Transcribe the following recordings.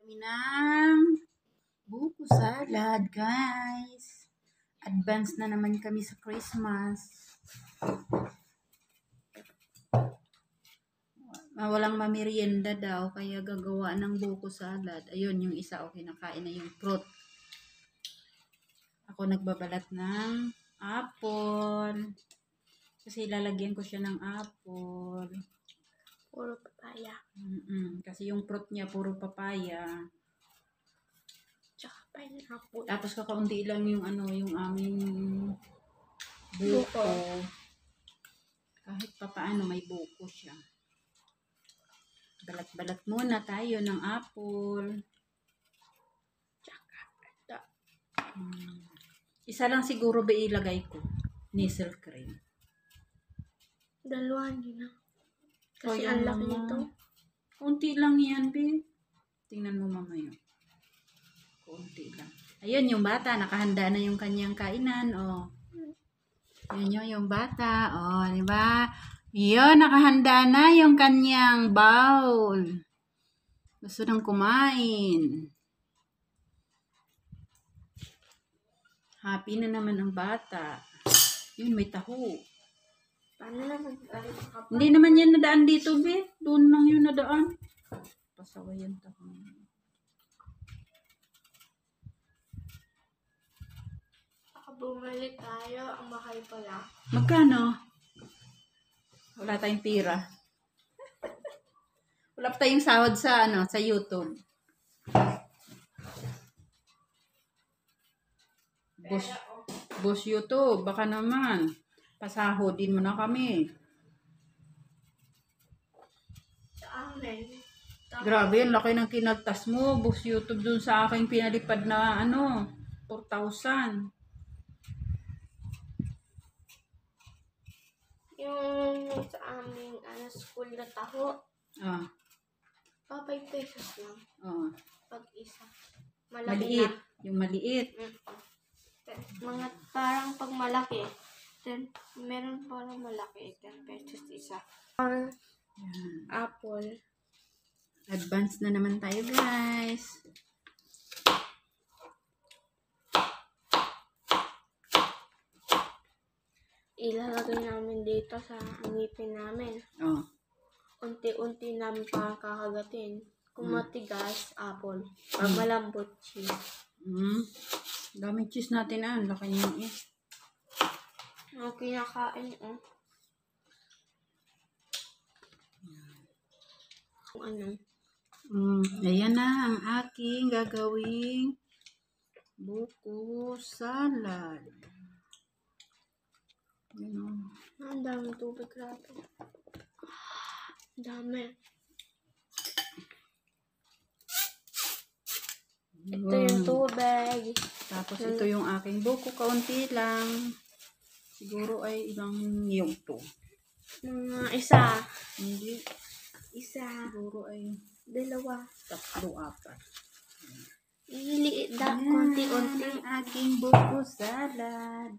kami ng buko salad, guys. Advance na naman kami sa Christmas. Walang mamerienda daw, kaya gagawa ng buko salad. Ayun, yung isa okay, nakain na yung fruit. Ako nagbabalat ng apple. Kasi lalagyan ko siya ng apple. Puro papaya. Kasi yung fruit niya puro papaya. Tsaka pineapple. Tapos kakaunti lang yung yung aming buko. Kahit papaano may buko siya. Balat-balat muna tayo ng apple. Tsaka isa lang siguro ba ilagay ko? Nisel cream. Dalawa din na. Kasi Kaya ang laki naman. nito. Kunti lang yan, be. Tingnan mo mamaya. Kunti lang. Ayun, yung bata. Nakahanda na yung kanyang kainan. Oh. Yun yung bata. Oh, di ba? Yun, nakahanda na yung kanyang bowl. Gusto nang kumain. Happy na naman ang bata. Yun, may taho. Paano na mag-alit ka pa? Hindi naman yan nadaan dito, be. Doon lang yun nadaan. Pasawa yan taho. Bumalik tayo, ang mahal pala. Magkano? Wala tayong pira. Wala pa tayong sahod sa sa YouTube. Boss YouTube, baka naman pasahodin mo na kami. Sa amin. Grabe, ang laki ng kinaltas mo, Boss YouTube, dun sa aking pinalipad na 4,000. Yung sa aming school na taho, 5 pesos lang. Pag isa. Maliit. Na. Yung maliit. Mga parang pag malaki, meron parang malaki, 10 pesos isa. Apple. Advance na naman tayo, guys. Ilalagay namin dito sa ngipin namin. Unti-unti namin parang kakagatin. Kung matigas, apple. Pag malambot, cheese. Daming cheese natin laki niya Ang kinakain, Kung ano. Ayan na ang aking gagawing buko salad. Ang dami tubig, grabe. Dami. Ito yung tubig. Tapos ito yung aking buko, kaunti lang. Siguro ay ilang niyog to. Mga isa. Hindi. Isa. Siguro ay 2. 3, 4. Iliit konti-unti. Ang aking buko salad.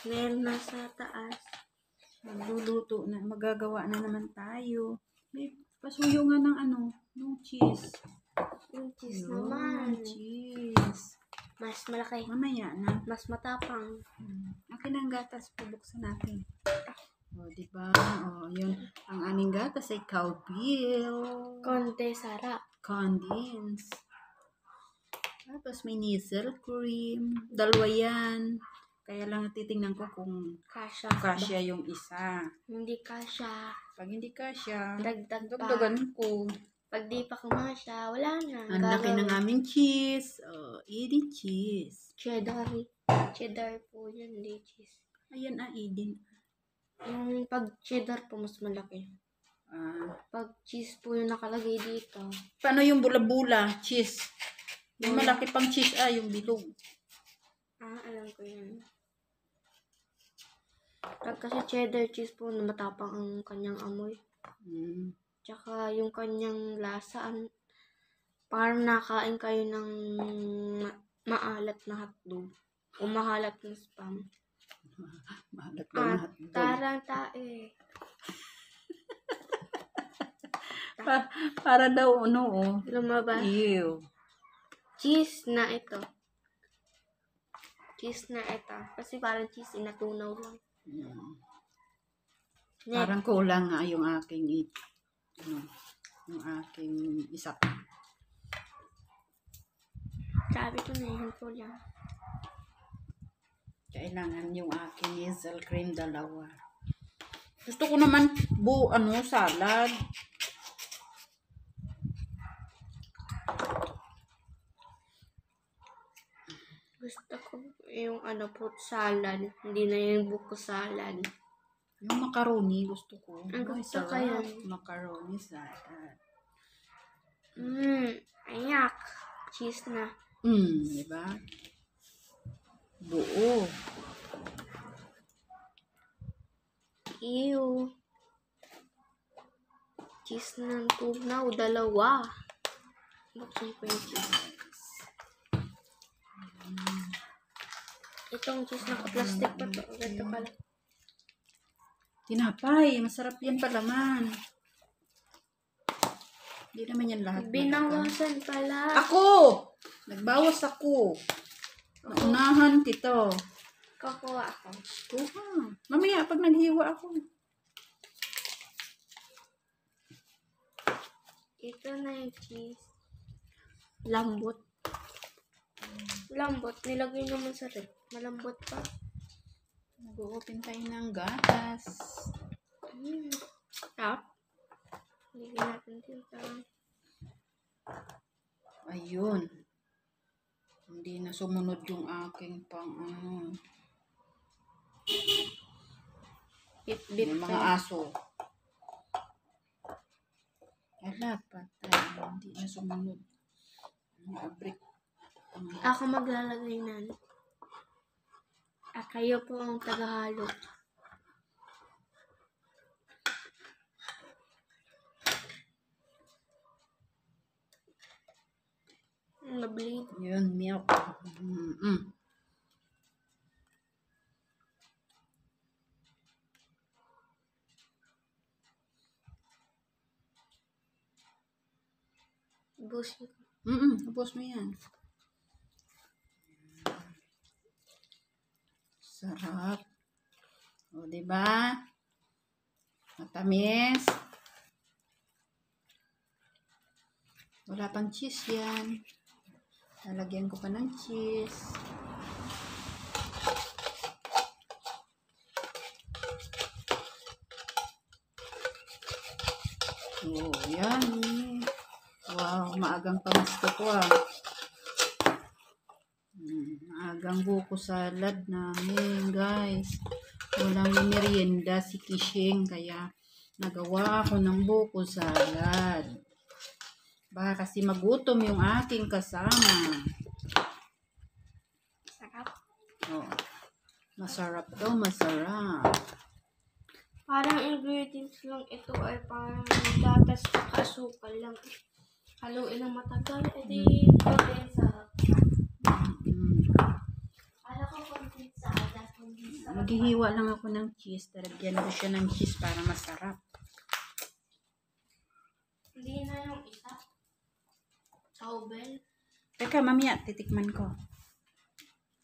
Meron na sa taas. Magluluto na. Magagawa na naman tayo. May pasuyo nga ng ng cheese. Yung cheese naman. Cheese. Mas malaki. Mamaya na. Mas matapang. Akin ang gatas. Pabuksan natin. Diba? Yun. Ang aming gatas ay cowbell. Konti sarap. Condensed. Tapos may nisel cream. 2 yan. Kaya lang titingnan ko kung kasya yung isa. Hindi kasya. Pag hindi kasya, dagdagan ko. Pag di pa kumasya, wala na. Ang laki ng aming cheese. Eden cheese. Cheddar. Cheddar po yun, hindi cheese. Ayan, Eden. Yung pag cheddar po, mas malaki. Pag cheese po yung nakalagay dito. Paano yung bula-bula? Cheese. Yung malaki pang cheese, yung bilog. Alam ko yan. Pag kasi cheddar cheese po, matapang ang kanyang amoy. Tsaka yung kanyang lasa, parang nakain kayo ng maalat na hotdog. O mahalat na spam. Mahalat na hotdog. Tarang tae. Para daw, Lumabas. Ew. cheese na ito. Cheese na ito. Kasi parang cheese inatunaw lang. Next. Parang kulang nga yung aking yung aking isa. Sabi ko na yun po lang. Kailangan yung aking hazel cream 2. Gusto ko naman salad. Gusto ko yung fruit salad. Hindi na yung buko salad. Yung macaroni gusto ko. Ang Ay, gusto ko sarap. yan. Macaroni salad. Ayak. Cheese na. Diba? Buo. Ew. Cheese ng tunaw. 2. Buksan ko yung cheese. Itong cheese naka-plastic pa to. Ganito pala. Tinapay. Masarap yan palaman. Hindi naman yan lahat. Binawasan pala. Ako! Nagbawas ako. Naunahan tito. Kukuha ako. Kuha. Mamaya pag naghiwa ako. Ito na yung cheese. Lambot. Lambot. Nilagay naman sa rep. Malambot pa. Nag-open tayo ng gatas. Tap. Ligyan natin dito. Ayun. Hindi na sumunod yung aking Bip-bip yung mga aso. Wala pa tayo. Hindi na sumunod. Abrik. Ako maglalagay na. Kayo po ang tagahalo. Mableed. Yun, milk. Busin ko. Ubos mo yan. Sarap. O, diba? Matamis. Wala pang cheese yan. Lalagyan ko pa ng cheese. Oh, yan. Wow, maagang pamasko ko Maagang buko salad namin, guys. Walang merienda si Kishing, kaya nagawa ako ng buko salad. Baka kasi magutom yung aking kasama. Sarap. Oh, masarap daw, masarap. Parang ingredients lang ito ay parang gatas at asukal lang. Haluin ng matagal. Edi konting sarap. Alam ko konting sarap. Maghihiwa lang ako ng cheese. Talagyan ko siya ng cheese para masarap. Hindi na yung isa. Taubel. Teka, mamaya, titikman ko.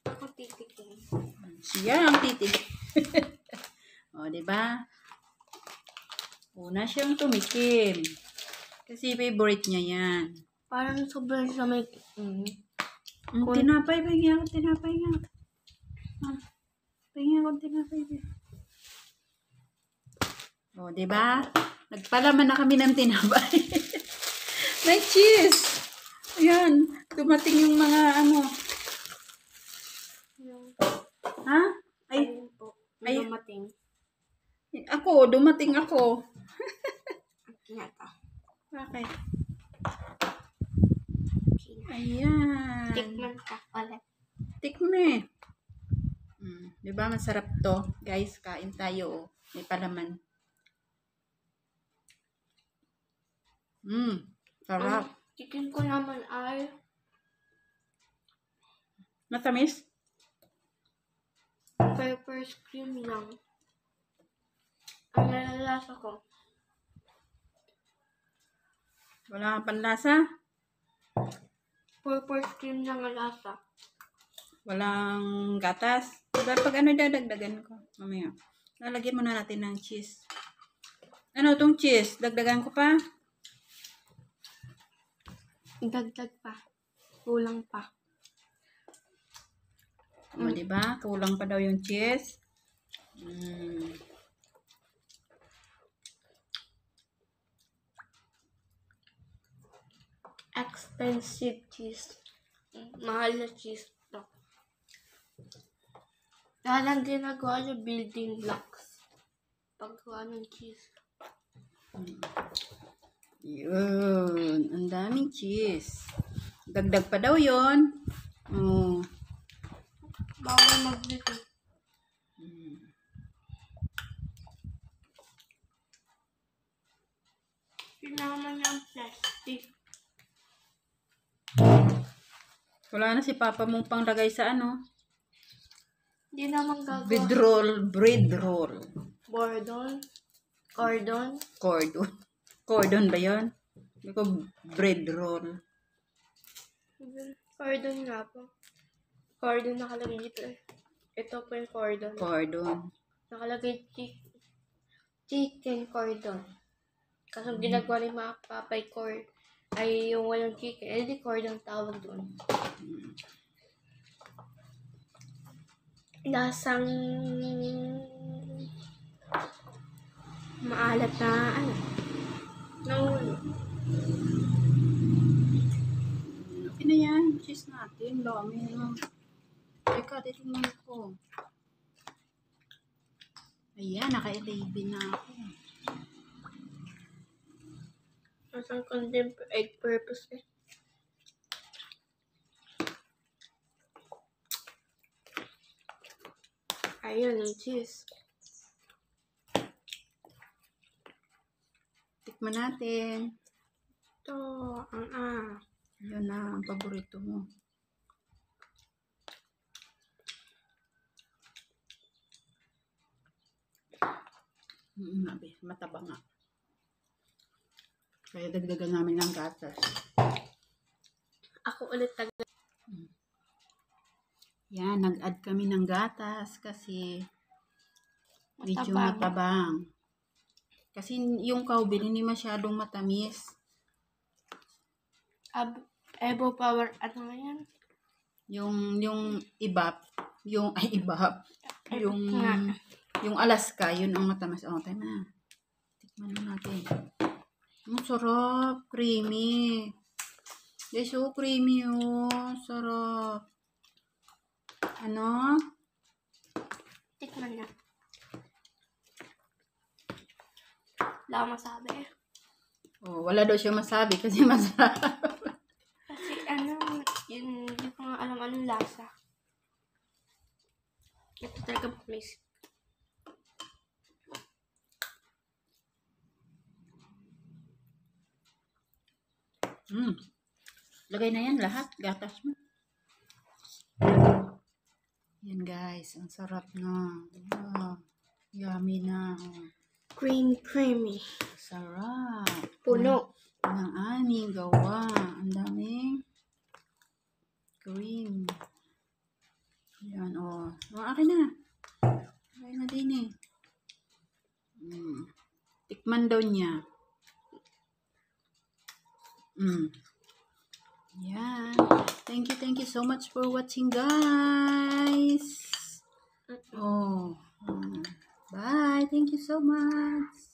Ako titikin. Siya ang titig. O, diba? Una siyang tumikim. Kasi favorite niya yan. Parang sobrang sa may... Tinapay, pahingi ako tinapay nga. Pahingi ako tinapay. O, diba? Nagpalaman na kami ng tinapay. May cheese! Ayan, dumating yung mga Ha? Ay, Ay, dumating. dumating ako. Kinata. Bakit? Ayan. Tikman ka ulit. Tikme. Diba masarap to? Guys, kain tayo. May palaman. Sarap. Chicken ko naman ay Matamis? pepper cream lang. Ang nalalasa ko. Wala kang panlasa? Purple cream lang ang lasa. Walang gatas. Diba pag ano dadagdagan ko? Mamaya. Lalagyan muna natin ng cheese. Ano tong cheese? Dagdagan ko pa? Dagdag pa. Kulang pa. O, diba? Kulang pa daw yung cheese. Expensive cheese. Mahal na cheese to. Dahil ang ginagawa niya building blocks. Paggawa ng cheese. Yun. Ang daming cheese. Dagdag pa daw yun. Oh. Bawal magbili. Pinaman niya ang plastic. Wala na si Papa mong panglagay sa ano? Hindi naman gagawa. Bread roll. Bordon. Cordon. Cordon ba yun? Hindi ko bread roll. Cordon nga po. Cordon nakalagay dito eh. Ito po yung cordon. Nakalagay chicken cordon. Kasi ginagawa ni mga papay ay yung walang chicken. Eh di cordon tawag doon. Lasang maalat na ano. Nangulo. Okay na yan. Cheese natin. Dami na. Teka, titingnan ko. Ayan, naka-11 na ako. Masang condemned egg purpose eh. Ayun, yung cheese. Tikman natin. Ito, Yun na, ang paborito mo. Mataba nga. Kaya dagdagan namin ng gatas. Ako ulit Yan, nag-add kami ng gatas kasi medyo matabang. Kasi yung cowbell hindi masyadong matamis. Evo Power, ano nga yan? Yung ibap, yung Alaska, yun ang matamis. Oh, tayo na. Tikman na natin. Ang sarap, creamy. Guys, so creamy oh, sarap. Ano? Tikman na. Wala akong masabi. Oh, wala daw siya masabi kasi masarap. Kasi yun, hindi ko nga alam anong lasa. Ito talaga miss. Lagay na yan lahat, gatas mo. Yan guys, ang sarap na. Oh, yummy na. Creamy. Sarap. Puno. Ng aming gawa. Ang daming cream. Yan, oh. Akin na. Akin na din eh. Tikman daw niya. Yan. Thank you so much for watching, guys. Bye. Thank you so much.